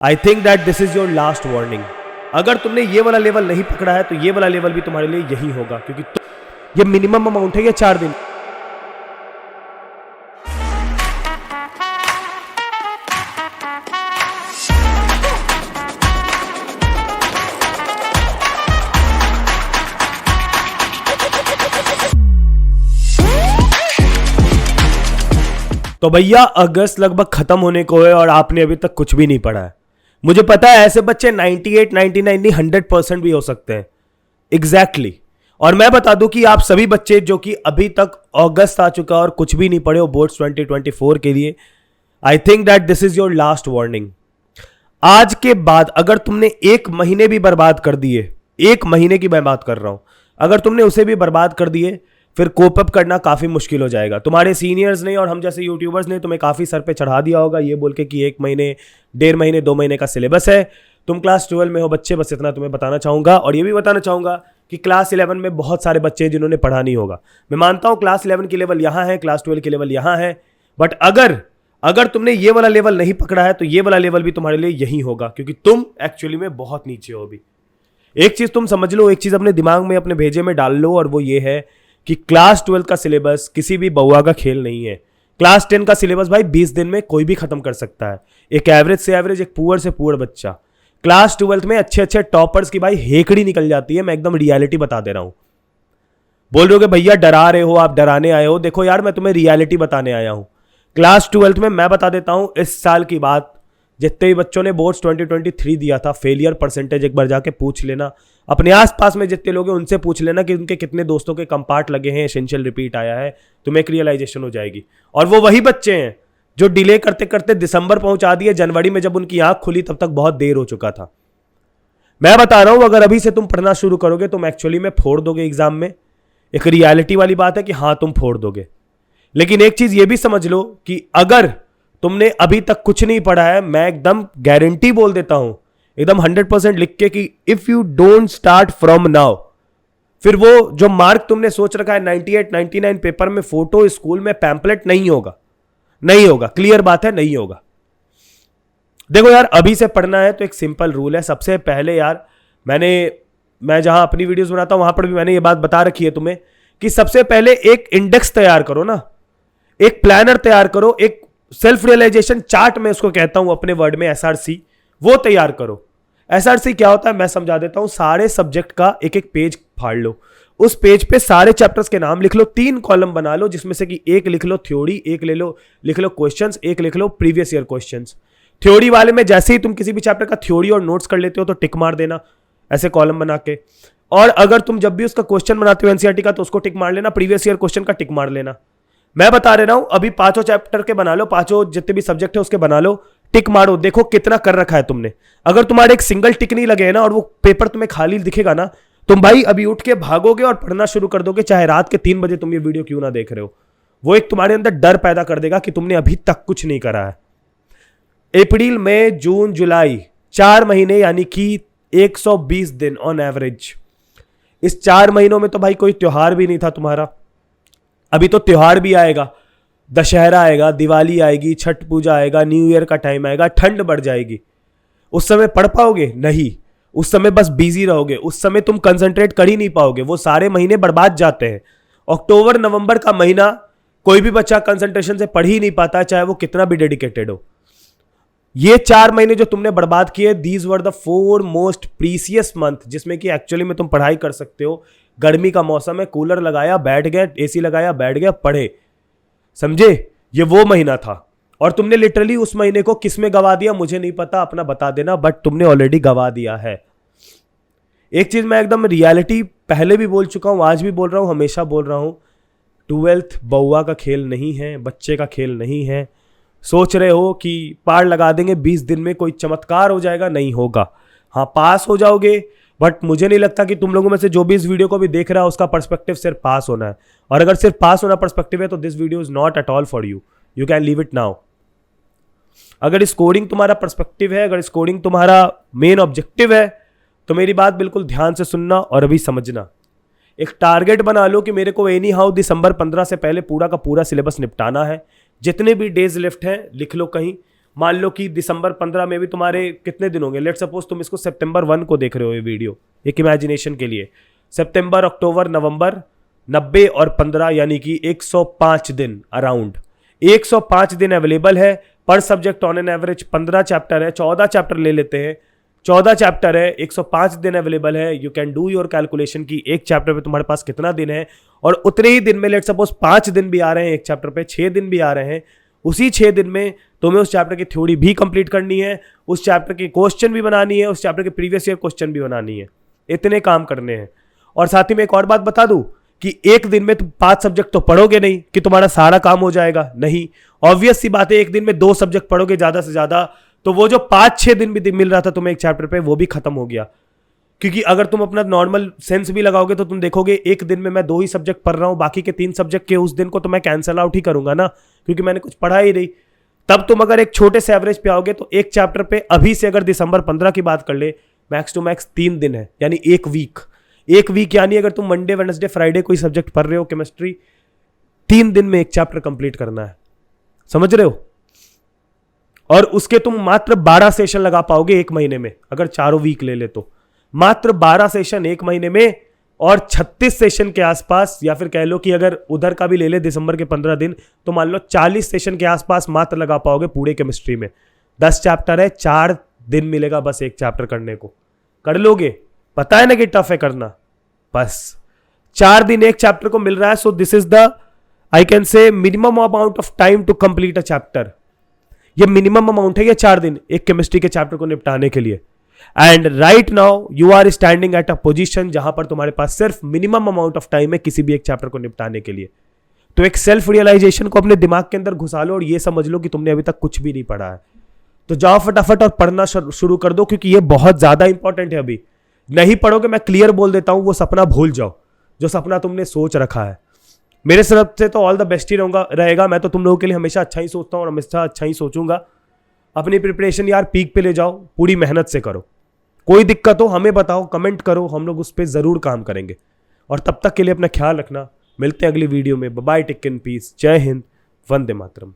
I think that this is your last warning. अगर तुमने ये वाला लेवल नहीं पकड़ा है तो ये वाला लेवल भी तुम्हारे लिए यही होगा, क्योंकि ये मिनिमम अमाउंट है, ये 4 दिन। तो भैया अगस्त लगभग खत्म होने को है और आपने अभी तक कुछ भी नहीं पढ़ा है। मुझे पता है ऐसे बच्चे 98, 99 नहीं 100% भी हो सकते हैं। एग्जैक्टली और मैं बता दूं कि आप सभी बच्चे जो कि अभी तक अगस्त आ चुका और कुछ भी नहीं पढ़े हो बोर्ड्स 2024 के लिए, I think that this is your last warning. आज के बाद अगर तुमने 1 महीने भी बर्बाद कर दिए, 1 महीने की मैं बात कर रहा हूं, अगर तुमने उसे भी बर्बाद कर दिए फिर कोप अप करना काफी मुश्किल हो जाएगा। तुम्हारे सीनियर्स ने और हम जैसे यूट्यूबर्स ने तुम्हें काफी सर पे चढ़ा दिया होगा ये बोल के कि 1 महीने, 1.5 महीने, 2 महीने का सिलेबस है। तुम क्लास 12 में हो बच्चे, बस इतना तुम्हें बताना चाहूंगा। और ये भी बताना चाहूंगा कि क्लास 11 में बहुत सारे बच्चे हैं जिन्होंने पढ़ा नहीं होगा। मैं मानता हूं क्लास 11 की लेवल यहां है, क्लास 12 की लेवल यहां है, बट अगर तुमने ये वाला लेवल नहीं पकड़ा है तो ये वाला लेवल भी तुम्हारे लिए यही होगा, क्योंकि तुम एक्चुअली में बहुत नीचे हो अभी। एक चीज तुम समझ लो, एक चीज अपने दिमाग में, अपने भेजे में डाल लो, और वो ये है कि क्लास 12 का सिलेबस किसी भी बउआ का खेल नहीं है। क्लास 10 का सिलेबस भाई 20 दिन में कोई भी खत्म कर सकता है। एक एवरेज से एवरेज, एक पुअर से पुअर बच्चा। क्लास 12 में अच्छे अच्छे टॉपर्स की भाई हेकड़ी निकल जाती है। मैं एकदम रियलिटी बता दे रहा हूं। बोल रहे हो कि भैया डरा रहे हो, आप डराने आए हो। देखो यार, मैं तुम्हें रियलिटी बताने आया हूं। क्लास 12 में मैं बता देता हूं, इस साल की बात, जितने भी बच्चों ने बोर्ड्स 2023 दिया था, फेलियर परसेंटेज एक बार जाके पूछ लेना। अपने आसपास में जितने लोग हैं उनसे पूछ लेना कि उनके कितने दोस्तों के कंपार्ट लगे हैं, एसेंशियल रिपीट आया है। तुम्हें एक रियलाइजेशन हो जाएगी। और वो वही बच्चे हैं जो डिले करते करते दिसंबर पहुंचा दिए, जनवरी में जब उनकी आंख खुली तब तक बहुत देर हो चुका था। मैं बता रहा हूं, अगर अभी से तुम पढ़ना शुरू करोगे तुम एक्चुअली में फोड़ दोगे एग्जाम में। एक रियलिटी वाली बात है कि हाँ तुम फोड़ दोगे, लेकिन एक चीज ये भी समझ लो कि अगर तुमने अभी तक कुछ नहीं पढ़ा है, मैं एकदम गारंटी बोल देता हूं, एकदम 100% लिख के, कि if you don't start from now, फिर वो जो मार्क तुमने सोच रखा है 98, 99 पेपर में, फोटो, स्कूल में पैम्पलेट, नहीं होगा। नहीं होगा, क्लियर बात है, नहीं होगा। देखो यार, अभी से पढ़ना है तो एक सिंपल रूल है। सबसे पहले यार, मैं जहां अपनी वीडियोस बनाता हूं वहां पर भी मैंने ये बात बता रखी है तुम्हें कि सबसे पहले एक इंडेक्स तैयार करो ना, एक प्लानर तैयार करो, एक सेल्फ रियलाइजेशन चार्ट में उसको कहता हूं अपने वर्ड में, एसआरसी, वो तैयार करो। एसआरसी क्या होता है मैं समझा देता हूं। सारे सब्जेक्ट का एक एक पेज फाड़ लो, उस पेज पे सारे चैप्टर्स के नाम लिख लो, 3 कॉलम बना लो, जिसमें से कि एक लिख लो थ्योरी, एक लिख लो क्वेश्चंस, एक लिख लो प्रीवियस ईयर क्वेश्चंस। थ्योरी वाले में जैसे ही तुम किसी भी चैप्टर का थ्योरी और नोट्स कर लेते हो तो टिक मार देना ऐसे कॉलम बना के। और अगर तुम जब भी उसका क्वेश्चन बनाते हो एनसीईआरटी का तो उसको टिक मार लेना, प्रीवियस ईयर क्वेश्चन का टिक मार लेना। मैं बता रहा हूं, अभी 5 चैप्टर के बना लो, 5 जितने भी सब्जेक्ट है उसके बना लो, टिक मारो, देखो कितना कर रखा है तुमने। अगर तुम्हारे एक सिंगल टिक नहीं लगे ना और वो पेपर तुम्हें खाली दिखेगा ना, तुम भाई अभी उठ के भागोगे और पढ़ना शुरू कर दोगे, चाहे रात के 3 बजे तुम ये वीडियो क्यों ना देख रहे हो। वो एक तुम्हारे अंदर डर पैदा कर देगा कि तुमने अभी तक कुछ नहीं करा है। अप्रैल, मई, जून, जुलाई, 4 महीने, यानी कि 120 दिन ऑन एवरेज। इस 4 महीनों में तो भाई कोई त्योहार भी नहीं था तुम्हारा। अभी तो त्योहार भी आएगा, दशहरा आएगा, दिवाली आएगी, छठ पूजा आएगा, न्यू ईयर का टाइम आएगा, ठंड बढ़ जाएगी। उस समय पढ़ पाओगे? नहीं। उस समय बस बिजी रहोगे, उस समय तुम कंसंट्रेट कर ही नहीं पाओगे। वो सारे महीने बर्बाद जाते हैं। अक्टूबर, नवंबर का महीना कोई भी बच्चा कंसंट्रेशन से पढ़ ही नहीं पाता, चाहे वो कितना भी डेडिकेटेड हो। ये 4 महीने जो तुमने बर्बाद किए, these were the 4 most precious month, जिसमें कि एक्चुअली में तुम पढ़ाई कर सकते हो। गर्मी का मौसम है, कूलर लगाया बैठ गए, एसी लगाया बैठ गया, पढ़े, समझे? ये वो महीना था। और तुमने लिटरली उस महीने को किस में गवा दिया मुझे नहीं पता, अपना बता देना, बट तुमने ऑलरेडी गवा दिया है। एक चीज मैं एकदम रियलिटी पहले भी बोल चुका हूं, आज भी बोल रहा हूं, हमेशा बोल रहा हूं, 12th बउआ का खेल नहीं है, बच्चे का खेल नहीं है। सोच रहे हो कि पार लगा देंगे 20 दिन में कोई चमत्कार हो जाएगा, नहीं होगा। हाँ, पास हो जाओगे, बट मुझे नहीं लगता कि तुम लोगों में से जो भी इस वीडियो को भी देख रहा है उसका पर्सपेक्टिव सिर्फ पास होना है। और अगर सिर्फ पास होना पर्सपेक्टिव है तो this video is not at all for you, you can leave it now. अगर स्कोरिंग तुम्हारा पर्सपेक्टिव है, अगर स्कोरिंग तुम्हारा मेन ऑब्जेक्टिव है, तो मेरी बात बिल्कुल ध्यान से सुनना और अभी समझना। एक टारगेट बना लो कि मेरे को एनी हाउ दिसंबर 15 से पहले पूरा का पूरा सिलेबस निपटाना है। जितने भी डेज लेफ्ट हैं लिख लो कहीं, मान लो कि दिसंबर 15 में भी तुम्हारे कितने दिन होंगे, लेट सपोज तुम इसको सितंबर 1 को देख रहे हो ये वीडियो, एक इमेजिनेशन के लिए, सितंबर, अक्टूबर, नवंबर, 90 और 15 यानी कि 105 दिन अराउंड, 105 दिन अवेलेबल है पर subject on an average. 15 chapter है, 14 चैप्टर ले लेते हैं, 14 चैप्टर है, 105 दिन अवेलेबल है। You can do your calculation कि एक चैप्टर पे तुम्हारे पास कितना दिन है, और उतने ही दिन में लेट सपोज 5 दिन भी आ रहे हैं एक चैप्टर पे, 6 दिन भी आ रहे हैं, उसी 6 दिन में तुम्हें उस चैप्टर की थ्योरी भी कंप्लीट करनी है, उस चैप्टर की क्वेश्चन भी बनानी है, उस चैप्टर के प्रीवियस ईयर क्वेश्चन भी बनानी है। इतने काम करने हैं। और साथ ही में एक और बात बता दूं कि एक दिन में तुम 5 सब्जेक्ट तो पढ़ोगे नहीं कि तुम्हारा सारा काम हो जाएगा, नहीं। ऑब्वियस सी बात है, एक दिन में 2 सब्जेक्ट पढ़ोगे ज्यादा से ज्यादा, तो वो जो 5-6 दिन भी मिल रहा था तुम्हें एक चैप्टर पे, वो भी खत्म हो गया। क्योंकि अगर तुम अपना नॉर्मल सेंस भी लगाओगे तो तुम देखोगे एक दिन में मैं 2 ही सब्जेक्ट पढ़ रहा हूं, बाकी के 3 सब्जेक्ट के उस दिन को तो मैं कैंसल आउट ही करूंगा ना, क्योंकि मैंने कुछ पढ़ा ही नहीं। तब तुम अगर एक छोटे से एवरेज पे आओगे तो एक चैप्टर पे अभी से अगर दिसंबर 15 की बात कर ले, मैक्स टू मैक्स 3 दिन है, यानी एक वीक यानी अगर तुम मंडे वेडनेसडे फ्राइडे कोई सब्जेक्ट पढ़ रहे हो केमिस्ट्री, 3 दिन में एक चैप्टर कंप्लीट करना है, समझ रहे हो। और उसके तुम मात्र 12 सेशन लगा पाओगे एक महीने में, अगर चारों वीक ले ले तो मात्र 12 सेशन एक महीने में, और 36 सेशन के आसपास, या फिर कह लो कि अगर उधर का भी ले ले दिसंबर के 15 दिन, तो मान लो 40 सेशन के आसपास मात्र लगा पाओगे पूरे केमिस्ट्री में। 10 चैप्टर है, 4 दिन मिलेगा बस एक चैप्टर करने को, कर लोगे। पता है ना कि टफ है करना, बस 4 दिन एक चैप्टर को मिल रहा है। So this is the, I can say, minimum amount of time to complete a chapter. ये मिनिमम अमाउंट है, ये 4 दिन एक केमिस्ट्री के चैप्टर को निपटाने के लिए। And right now you are standing at a position जहां पर तुम्हारे पास सिर्फ मिनिमम अमाउंट ऑफ टाइम है किसी भी एक चैप्टर को निपटाने के लिए। तो एक सेल्फ रियलाइजेशन को अपने दिमाग के अंदर घुसा लो और ये समझ लो कि तुमने अभी तक कुछ भी नहीं पढ़ा है। तो जाओ फटाफट और पढ़ना शुरू कर दो, क्योंकि ये बहुत ज्यादा इंपॉर्टेंट है। अभी नहीं पढ़ोगे, मैं क्लियर बोल देता हूं, वो सपना भूल जाओ जो सपना तुमने सोच रखा है। मेरे तरफ से तो ऑल द बेस्ट ही रहेगा। मैं तो तुम लोगों के लिए हमेशा अच्छा ही सोचता हूं और हमेशा अच्छा ही सोचूंगा। अपनी प्रिपरेशन यार पीक पे ले जाओ, पूरी मेहनत से करो। कोई दिक्कत हो हमें बताओ, कमेंट करो, हम लोग उस पर जरूर काम करेंगे। और तब तक के लिए अपना ख्याल रखना। मिलते हैं अगली वीडियो में। बाय, टेक इन पीस, जय हिंद, वंदे मातरम।